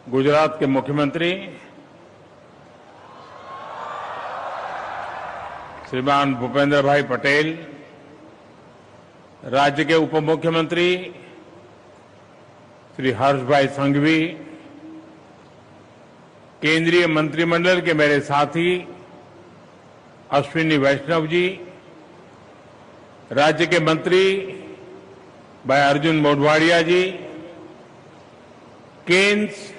गुजरात के मुख्यमंत्री श्रीमान भूपेंद्र भाई पटेल, राज्य के उप मुख्यमंत्री श्री हर्ष भाई संघवी, केंद्रीय मंत्रिमंडल के मेरे साथी अश्विनी वैष्णव जी, राज्य के मंत्री भाई अर्जुन मोढवाडिया जी, केन्स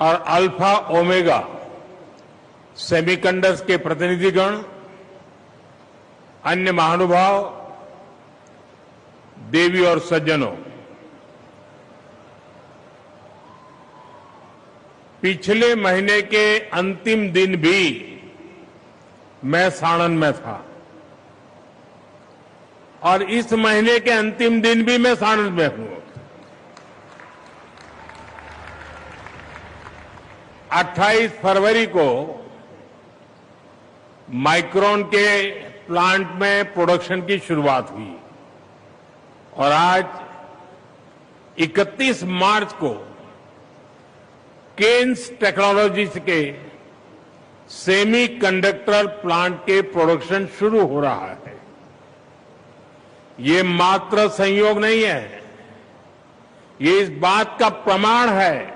और अल्फा ओमेगा सेमीकंडक्टर्स के प्रतिनिधिगण, अन्य महानुभाव, देवी और सज्जनों, पिछले महीने के अंतिम दिन भी मैं साणंद में था और इस महीने के अंतिम दिन भी मैं साणंद में हूं। 28 फरवरी को माइक्रोन के प्लांट में प्रोडक्शन की शुरुआत हुई और आज 31 मार्च को केन्स टेक्नोलॉजीज के सेमीकंडक्टर प्लांट के प्रोडक्शन शुरू हो रहा है। ये मात्र संयोग नहीं है, ये इस बात का प्रमाण है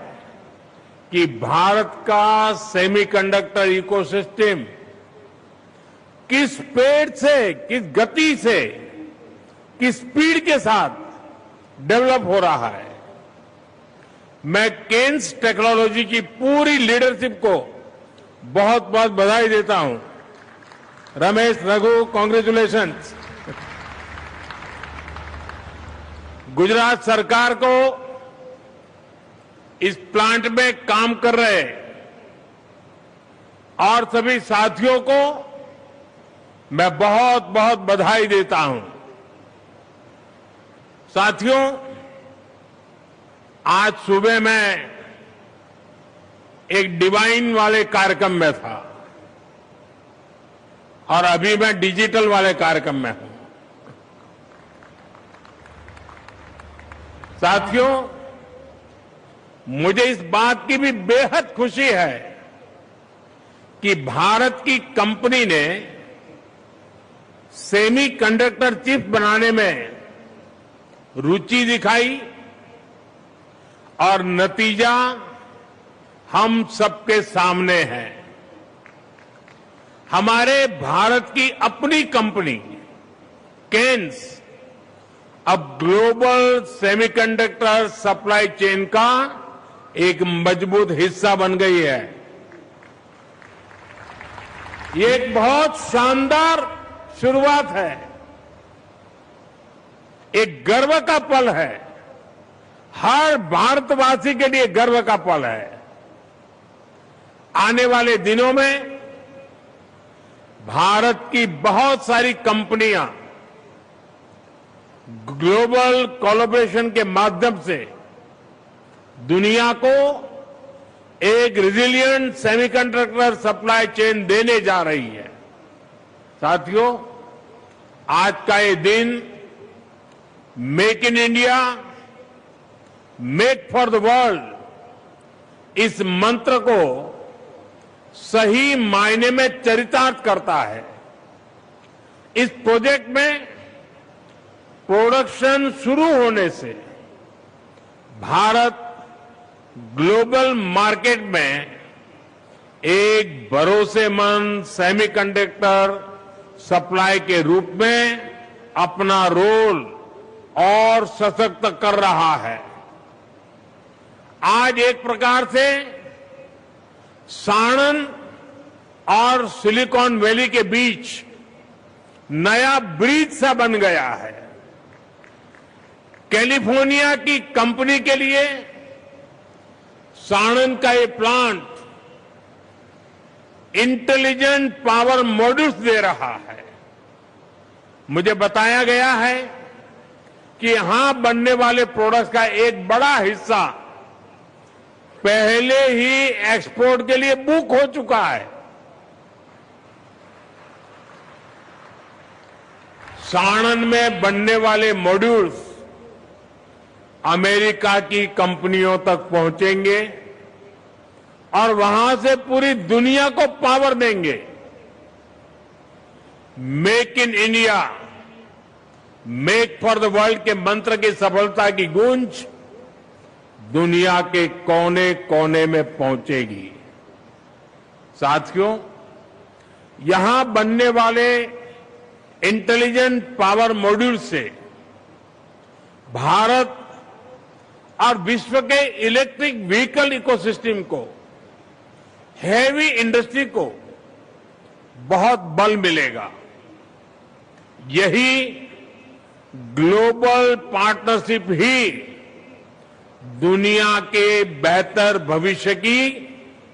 कि भारत का सेमीकंडक्टर इकोसिस्टम किस पेड़ से, किस गति से, किस स्पीड के साथ डेवलप हो रहा है। मैं केन्स टेक्नोलॉजी की पूरी लीडरशिप को बहुत बहुत बधाई देता हूं। रमेश, रघु, कांग्रेचुलेशंस। गुजरात सरकार को, इस प्लांट में काम कर रहे और सभी साथियों को मैं बहुत बहुत बधाई देता हूं। साथियों, आज सुबह मैं एक डिवाइन वाले कार्यक्रम में था और अभी मैं डिजिटल वाले कार्यक्रम में हूं। साथियों, मुझे इस बात की भी बेहद खुशी है कि भारत की कंपनी ने सेमीकंडक्टर चिप बनाने में रुचि दिखाई और नतीजा हम सबके सामने है। हमारे भारत की अपनी कंपनी केन्स अब ग्लोबल सेमीकंडक्टर सप्लाई चेन का एक मजबूत हिस्सा बन गई है। ये एक बहुत शानदार शुरुआत है, एक गर्व का पल है, हर भारतवासी के लिए गर्व का पल है। आने वाले दिनों में भारत की बहुत सारी कंपनियां ग्लोबल कोलैबोरेशन के माध्यम से दुनिया को एक रिजिलिएंट सेमीकंडक्टर सप्लाई चेन देने जा रही है। साथियों, आज का ये दिन make in India, make for the world, इस मंत्र को सही मायने में चरितार्थ करता है। इस प्रोजेक्ट में प्रोडक्शन शुरू होने से भारत ग्लोबल मार्केट में एक भरोसेमंद सेमीकंडक्टर सप्लाई के रूप में अपना रोल और सशक्त कर रहा है। आज एक प्रकार से साणंद और सिलिकॉन वैली के बीच नया ब्रिज सा बन गया है। कैलिफोर्निया की कंपनी के लिए साणंद का ये प्लांट इंटेलिजेंट पावर मॉड्यूल्स दे रहा है। मुझे बताया गया है कि यहां बनने वाले प्रोडक्ट्स का एक बड़ा हिस्सा पहले ही एक्सपोर्ट के लिए बुक हो चुका है। साणंद में बनने वाले मॉड्यूल्स अमेरिका की कंपनियों तक पहुंचेंगे और वहां से पूरी दुनिया को पावर देंगे। Make in India, make for the world के मंत्र की सफलता की गूंज दुनिया के कोने कोने में पहुंचेगी। साथियों, यहां बनने वाले इंटेलिजेंट पावर मॉड्यूल से भारत और विश्व के इलेक्ट्रिक व्हीकल इकोसिस्टम को, हेवी इंडस्ट्री को बहुत बल मिलेगा। यही ग्लोबल पार्टनरशिप ही दुनिया के बेहतर भविष्य की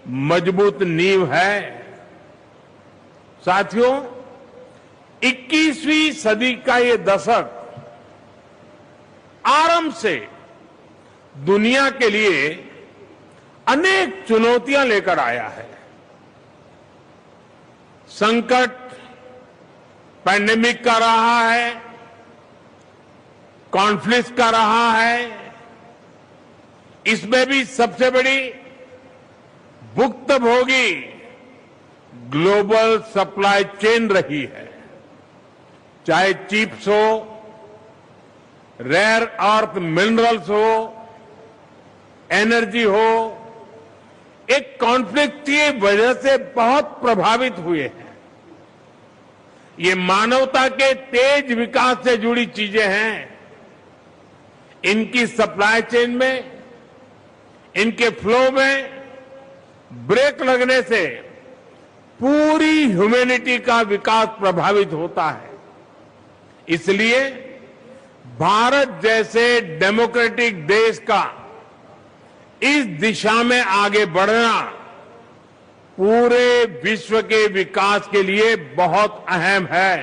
मजबूत नींव है। साथियों, 21वीं सदी का ये दशक आरंभ से दुनिया के लिए अनेक चुनौतियां लेकर आया है। संकट पैंडेमिक का रहा है, कॉन्फ्लिक्ट का रहा है। इसमें भी सबसे बड़ी भुक्तभोगी ग्लोबल सप्लाई चेन रही है। चाहे चिप्स हो, रेयर अर्थ मिनरल्स हो, एनर्जी हो, एक कॉन्फ्लिक्ट की वजह से बहुत प्रभावित हुए हैं। ये मानवता के तेज विकास से जुड़ी चीजें हैं। इनकी सप्लाई चेन में, इनके फ्लो में ब्रेक लगने से पूरी ह्यूमैनिटी का विकास प्रभावित होता है। इसलिए भारत जैसे डेमोक्रेटिक देश का इस दिशा में आगे बढ़ना पूरे विश्व के विकास के लिए बहुत अहम है।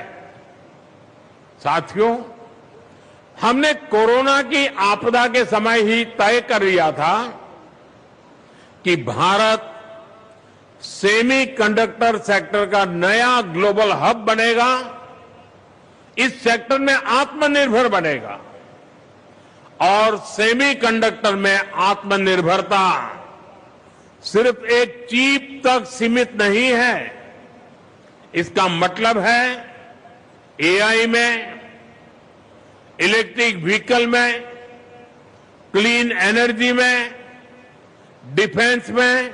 साथियों, हमने कोरोना की आपदा के समय ही तय कर लिया था कि भारत सेमीकंडक्टर सेक्टर का नया ग्लोबल हब बनेगा, इस सेक्टर में आत्मनिर्भर बनेगा। और सेमीकंडक्टर में आत्मनिर्भरता सिर्फ एक चिप तक सीमित नहीं है। इसका मतलब है एआई में, इलेक्ट्रिक व्हीकल में, क्लीन एनर्जी में, डिफेंस में,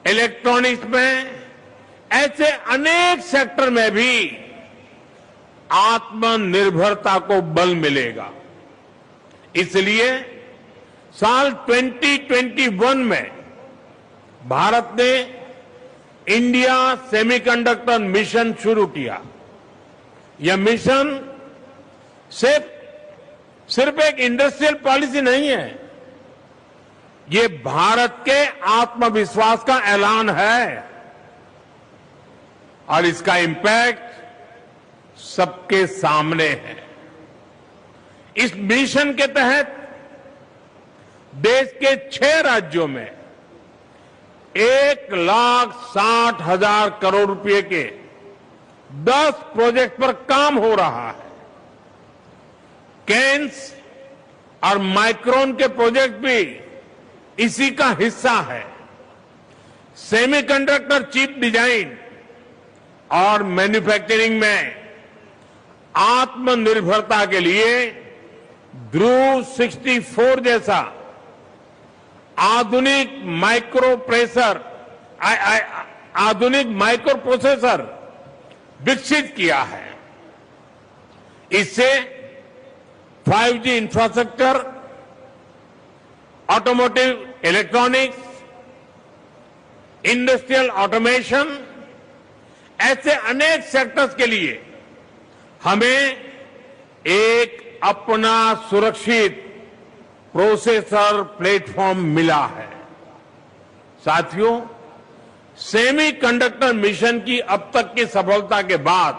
इलेक्ट्रॉनिक्स में, ऐसे अनेक सेक्टर में भी आत्मनिर्भरता को बल मिलेगा। इसलिए साल 2021 में भारत ने इंडिया सेमीकंडक्टर मिशन शुरू किया। यह मिशन सिर्फ एक इंडस्ट्रियल पॉलिसी नहीं है, ये भारत के आत्मविश्वास का ऐलान है और इसका इंपैक्ट सबके सामने है। इस मिशन के तहत देश के 6 राज्यों में 1,60,000 करोड़ रुपए के 10 प्रोजेक्ट पर काम हो रहा है। केन्स और माइक्रोन के प्रोजेक्ट भी इसी का हिस्सा है। सेमीकंडक्टर चिप डिजाइन और मैन्युफैक्चरिंग में आत्मनिर्भरता के लिए ध्रुव 64 जैसा आधुनिक माइक्रो प्रोसेसर विकसित किया है। इससे 5G infrastructure, automotive electronics, industrial automation, ऐसे अनेक सेक्टर्स के लिए हमें एक अपना सुरक्षित प्रोसेसर प्लेटफॉर्म मिला है। साथियों, सेमीकंडक्टर मिशन की अब तक की सफलता के बाद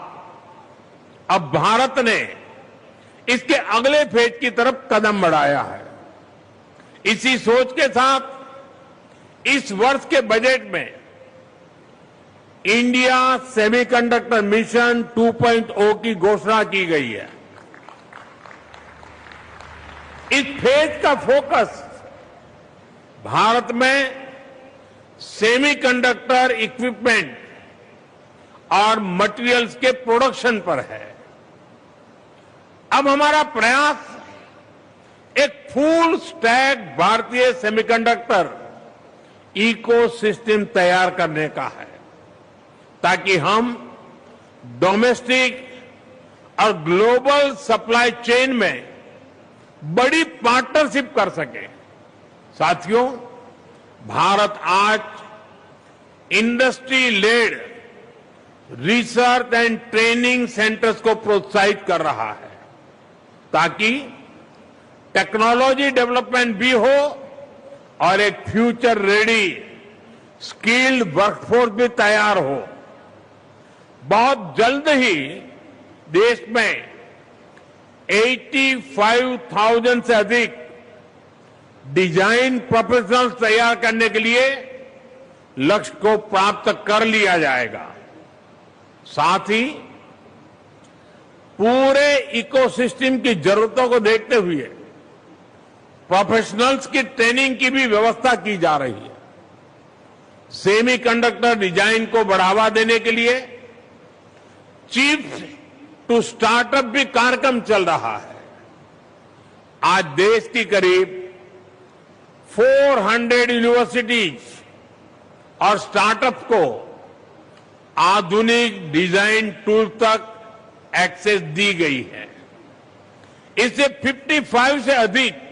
अब भारत ने इसके अगले फेज की तरफ कदम बढ़ाया है। इसी सोच के साथ इस वर्ष के बजट में इंडिया सेमीकंडक्टर मिशन 2.0 की घोषणा की गई है। इस फेज का फोकस भारत में सेमीकंडक्टर इक्विपमेंट और मटेरियल्स के प्रोडक्शन पर है। अब हमारा प्रयास एक फुल स्टैक भारतीय सेमीकंडक्टर इकोसिस्टम तैयार करने का है, ताकि हम डोमेस्टिक और ग्लोबल सप्लाई चेन में बड़ी पार्टनरशिप कर सके। साथियों, भारत आज industry led research and training centres को प्रोत्साहित कर रहा है, ताकि टेक्नोलॉजी डेवलपमेंट भी हो और एक फ्यूचर रेडी स्किल्ड वर्कफोर्स भी तैयार हो। बहुत जल्द ही देश में 85,000 से अधिक डिजाइन प्रोफेशनल्स तैयार करने के लिए लक्ष्य को प्राप्त कर लिया जाएगा। साथ ही पूरे इकोसिस्टम की जरूरतों को देखते हुए प्रोफेशनल्स की ट्रेनिंग की भी व्यवस्था की जा रही है। सेमीकंडक्टर डिजाइन को बढ़ावा देने के लिए चिप्स टू स्टार्टअप भी कार्यक्रम चल रहा है। आज देश की करीब 400 यूनिवर्सिटीज और स्टार्टअप को आधुनिक डिजाइन टूल तक एक्सेस दी गई है। इससे 55 से अधिक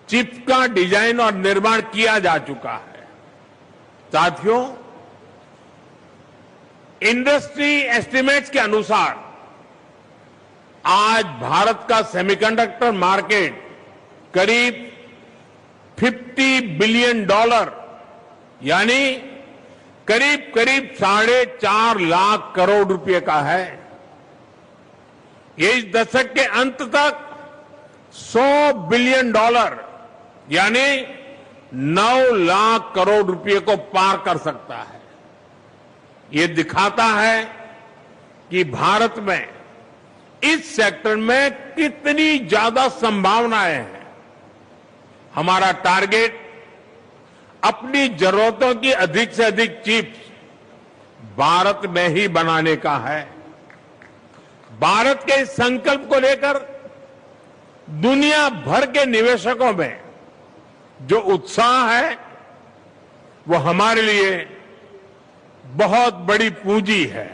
चिप्स का डिजाइन और निर्माण किया जा चुका है। साथियों, इंडस्ट्री एस्टिमेट्स के अनुसार आज भारत का सेमीकंडक्टर मार्केट करीब $50 बिलियन यानी करीब करीब 4.5 लाख करोड़ रुपए का है। ये इस दशक के अंत तक $100 बिलियन यानी 9 लाख करोड़ रुपए को पार कर सकता है। ये दिखाता है कि भारत में इस सेक्टर में कितनी ज्यादा संभावनाएं हैं। हमारा टारगेट अपनी जरूरतों की अधिक से अधिक चिप्स भारत में ही बनाने का है। भारत के इस संकल्प को लेकर दुनिया भर के निवेशकों में जो उत्साह है वो हमारे लिए बहुत बड़ी पूंजी है।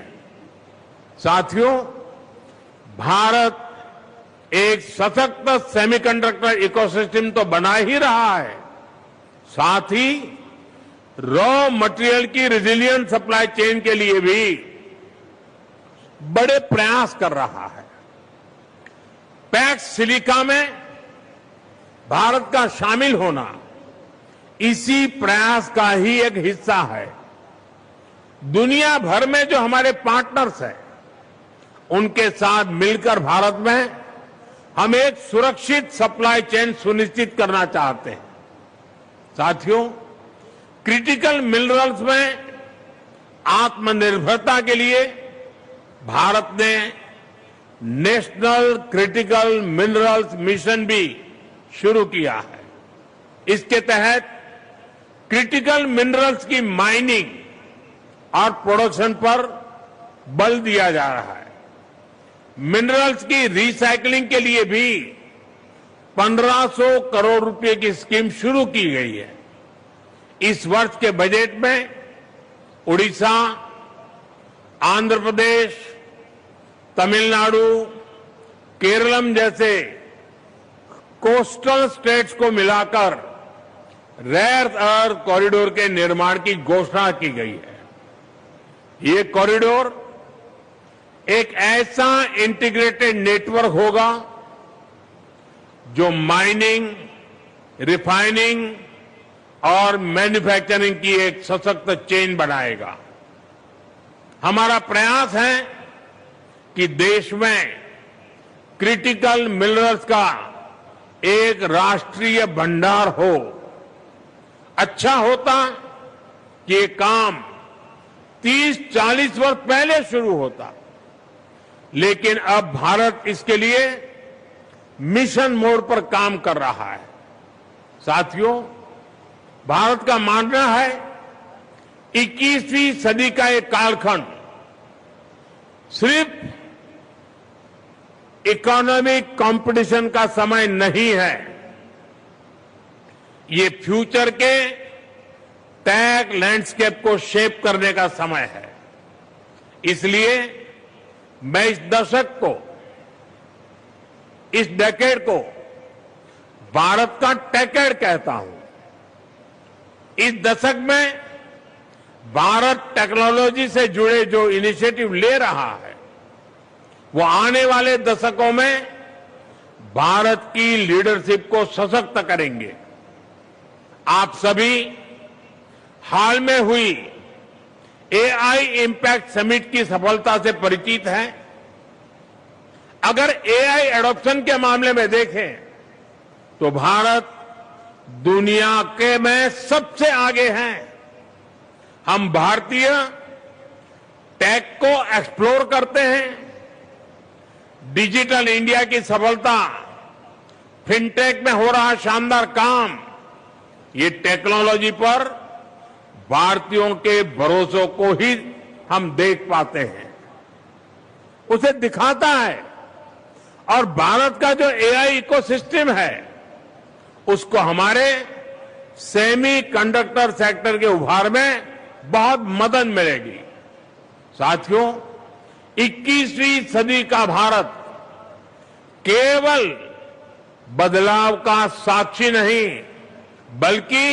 साथियों, भारत एक सशक्त सेमीकंडक्टर इकोसिस्टम तो बना ही रहा है, साथ ही रॉ मटेरियल की रेजिलिएंट सप्लाई चेन के लिए भी बड़े प्रयास कर रहा है। पैक्स सिलिका में भारत का शामिल होना इसी प्रयास का ही एक हिस्सा है। दुनिया भर में जो हमारे पार्टनर्स हैं, उनके साथ मिलकर भारत में हम एक सुरक्षित सप्लाई चेन सुनिश्चित करना चाहते हैं। साथियों, क्रिटिकल मिनरल्स में आत्मनिर्भरता के लिए भारत ने नेशनल क्रिटिकल मिनरल्स मिशन भी शुरू किया है। इसके तहत क्रिटिकल मिनरल्स की माइनिंग और प्रोडक्शन पर बल दिया जा रहा है। मिनरल्स की रिसाइकलिंग के लिए भी 1500 करोड़ रुपए की स्कीम शुरू की गई है। इस वर्ष के बजट में उड़ीसा, आंध्र प्रदेश, तमिलनाडु, केरलम जैसे कोस्टल स्टेट्स को मिलाकर रेयर अर्थ कॉरिडोर के निर्माण की घोषणा की गई है। ये कॉरिडोर एक ऐसा इंटीग्रेटेड नेटवर्क होगा जो माइनिंग, रिफाइनिंग और मैन्युफैक्चरिंग की एक सशक्त चेन बनाएगा। हमारा प्रयास है कि देश में क्रिटिकल मिनरल्स का एक राष्ट्रीय भंडार हो। अच्छा होता कि ये काम 30-40 वर्ष पहले शुरू होता, लेकिन अब भारत इसके लिए मिशन मोड पर काम कर रहा है। साथियों, भारत का मानना है 21वीं सदी का एक कालखंड सिर्फ इकोनॉमिक कंपटीशन का समय नहीं है, ये फ्यूचर के टेक लैंडस्केप को शेप करने का समय है। इसलिए मैं इस दशक को, इस डेकेड को भारत का टेकेड कहता हूं। इस दशक में भारत टेक्नोलॉजी से जुड़े जो इनिशिएटिव ले रहा है, वो आने वाले दशकों में भारत की लीडरशिप को सशक्त करेंगे। आप सभी हाल में हुई एआई इंपैक्ट समिट की सफलता से परिचित हैं। अगर एआई एडॉप्शन के मामले में देखें तो भारत दुनिया के में सबसे आगे हैं। हम भारतीय टेक को एक्सप्लोर करते हैं। डिजिटल इंडिया की सफलता, फिनटेक में हो रहा शानदार काम, ये टेक्नोलॉजी पर भारतीयों के भरोसे को ही हम देख पाते हैं, उसे दिखाता है। और भारत का जो एआई इकोसिस्टम है, उसको हमारे सेमी कंडक्टर सेक्टर के उभार में बहुत मदद मिलेगी। साथियों, 21वीं सदी का भारत केवल बदलाव का साक्षी नहीं, बल्कि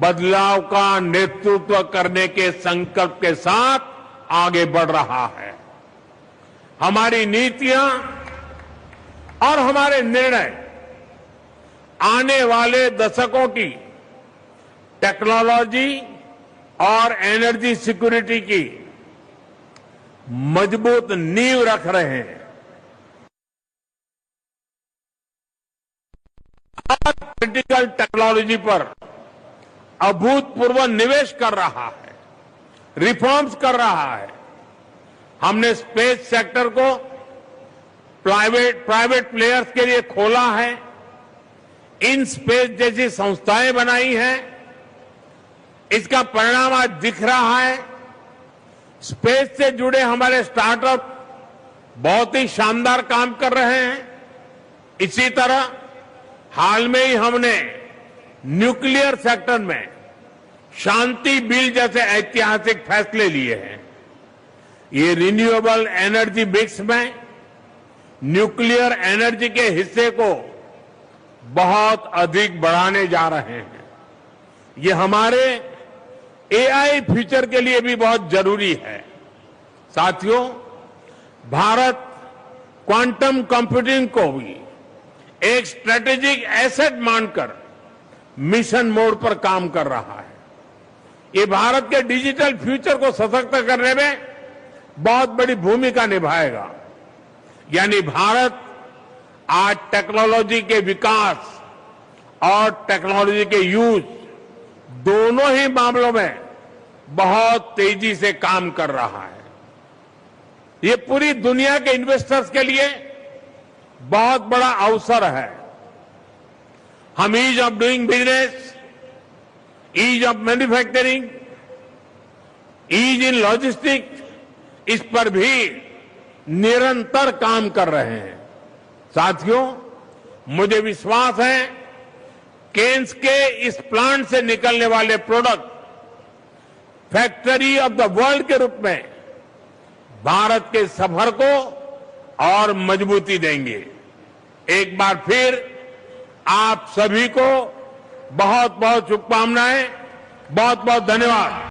बदलाव का नेतृत्व करने के संकल्प के साथ आगे बढ़ रहा है। हमारी नीतियां और हमारे निर्णय आने वाले दशकों की टेक्नोलॉजी और एनर्जी सिक्योरिटी की मजबूत नींव रख रहे हैं। क्रिटिकल टेक्नोलॉजी पर अभूतपूर्व निवेश कर रहा है, रिफॉर्म्स कर रहा है। हमने स्पेस सेक्टर को प्राइवेट प्लेयर्स के लिए खोला है, इन स्पेस जैसी संस्थाएं बनाई हैं। इसका परिणाम आज दिख रहा है। स्पेस से जुड़े हमारे स्टार्टअप बहुत ही शानदार काम कर रहे हैं। इसी तरह हाल में ही हमने न्यूक्लियर सेक्टर में शांति बिल जैसे ऐतिहासिक फैसले लिए हैं। ये रिन्यूएबल एनर्जी मिक्स में न्यूक्लियर एनर्जी के हिस्से को बहुत अधिक बढ़ाने जा रहे हैं। ये हमारे एआई फ्यूचर के लिए भी बहुत जरूरी है। साथियों, भारत क्वांटम कंप्यूटिंग को भी एक स्ट्रेटेजिक एसेट मानकर मिशन मोड पर काम कर रहा है। ये भारत के डिजिटल फ्यूचर को सशक्त करने में बहुत बड़ी भूमिका निभाएगा। यानी भारत आज टेक्नोलॉजी के विकास और टेक्नोलॉजी के यूज दोनों ही मामलों में बहुत तेजी से काम कर रहा है। ये पूरी दुनिया के इन्वेस्टर्स के लिए बहुत बड़ा अवसर है। हम ease of doing business, ease of manufacturing, ease in logistics, इस पर भी निरंतर काम कर रहे हैं। साथियों, मुझे विश्वास है केन्स के इस प्लांट से निकलने वाले product factory of the world के रूप में भारत के सफर को और मजबूती देंगे। एक बार फिर आप सभी को बहुत बहुत शुभकामनाएं, बहुत बहुत धन्यवाद।